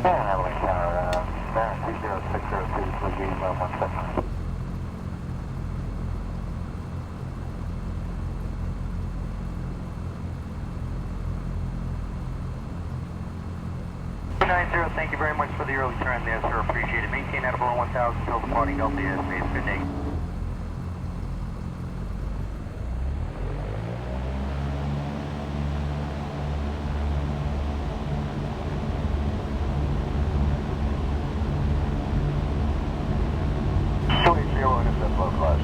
Yeah, Avalanche Tower, Baron 20602, please be 1 second. 290, thank you very much for the early turn there, sir. Appreciate it. Maintain that over 1000 until departing Delta airspace. Good day. Intercept low class.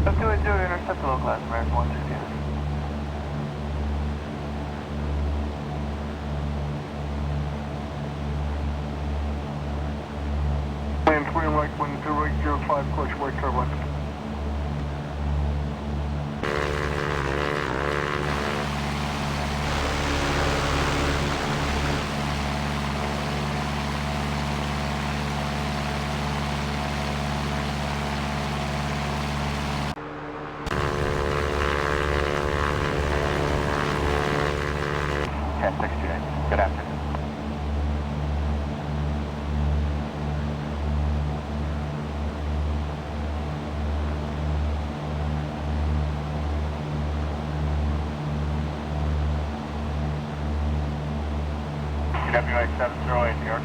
280, intercept low class, American 160. Wind, twin right, wind 2805, push, white turbine. Good afternoon. WI 708, New York.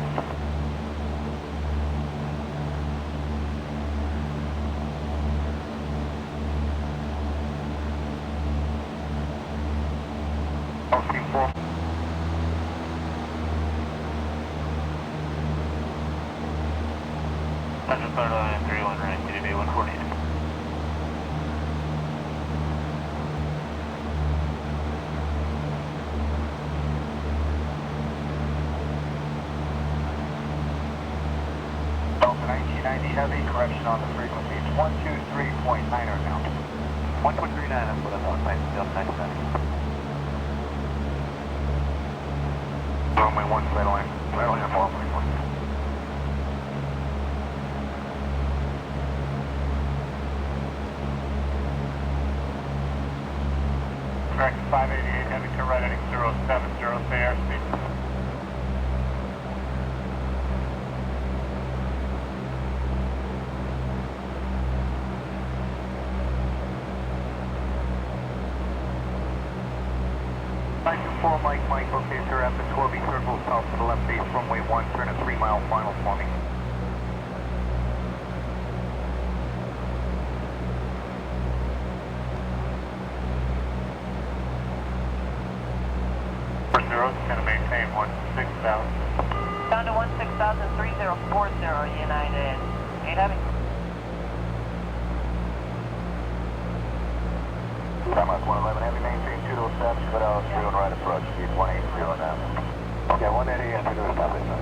Team 4. Central Third Line 31 right, TDB 148. Delta 1990 heavy, correction on the frequency, it's 123.9 now. 1.39, that's what I thought, Delta 1990. Runway 1, side line, on 4.1. Correct, 588, heavy to right heading 070, stay airspeed. Mike, okay, sir, after 12 circle south to the left base, runway 1, turn a 3-mile final for me. For 0, it's going to maintain 16,000. Down to 16,000, 3040, United. 8 heavy. Timeout 111 heavy, maintain 207, good out, 0 right approach, speed 180 now. Okay, 180 and 2 to stop it, sir.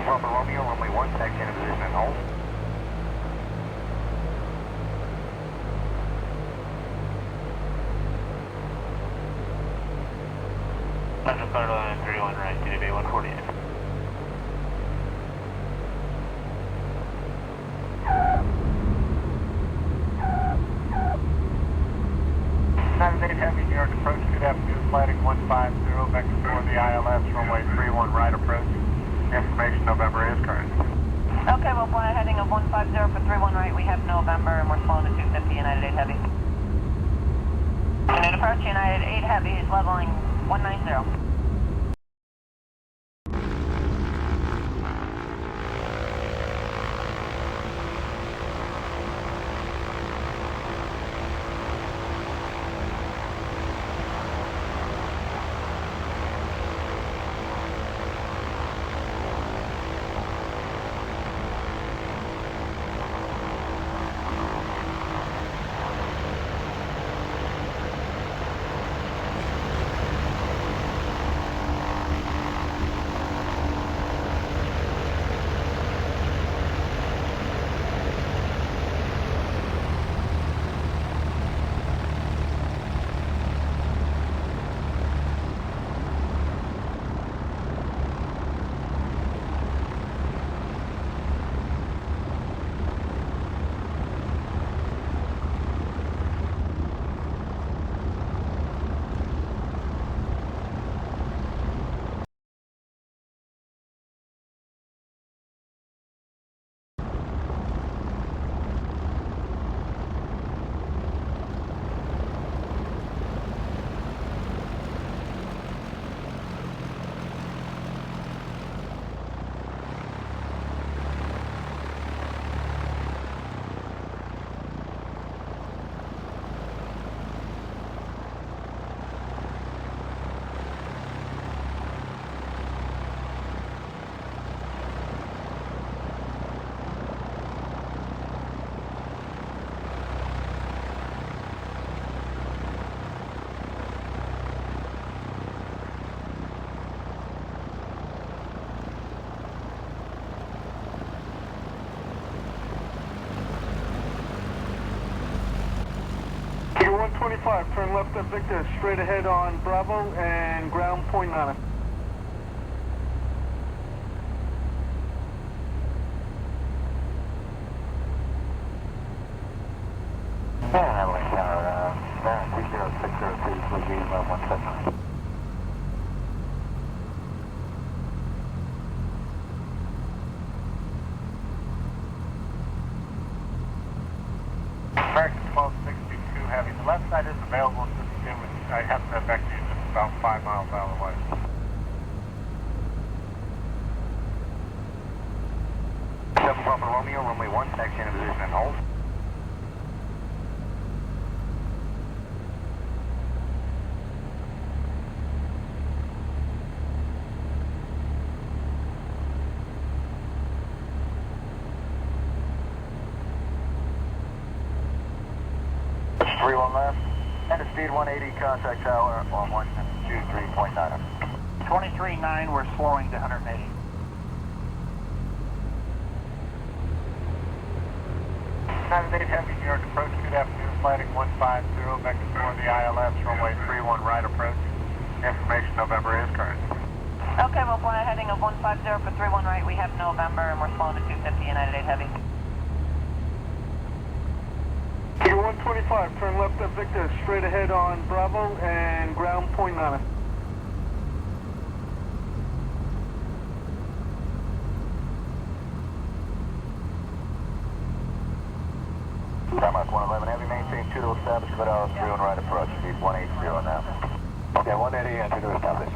Papa Romeo, runway 1, taxi into position and hold. Central Third Line 31 right, TDB 148. Heavy, New York approach, good afternoon, flighting 150, vector for the ILS, runway 31 right approach. Information November is current. Okay, we'll fly a heading of 150 for 31 right, we have November, and we're slowing to 250, United 8 heavy. United approach, United 8 heavy is leveling 190. 125, turn left at Victor, straight ahead on Bravo and ground point Nana. Yeah, Avalanche Tower, 30602, please be 179. American 1262 Heavy. The left side is available to begin with. I have to back to you just about 5 miles out of the way. Seven Papa Romeo, runway 1, taxi in position and hold. It's 31 left, and speed 180, contact tower on 123.9. 23.9, we're slowing to 180. United 8 Heavy, New York approach, good afternoon, sliding 150, back to for the ILS, runway 31 right approach. Information November is current. Okay, we'll fly a heading of 150 for 31 right, we have November, and we're slowing to 250, United 8 Heavy. You're 125, turn left at Victor, straight ahead on Bravo and ground point Nana. Denmark 111 Heavy, maintain 2 to establish, good hours, 31 right approach, speed 180 now. Okay, 180 and 2 to establish.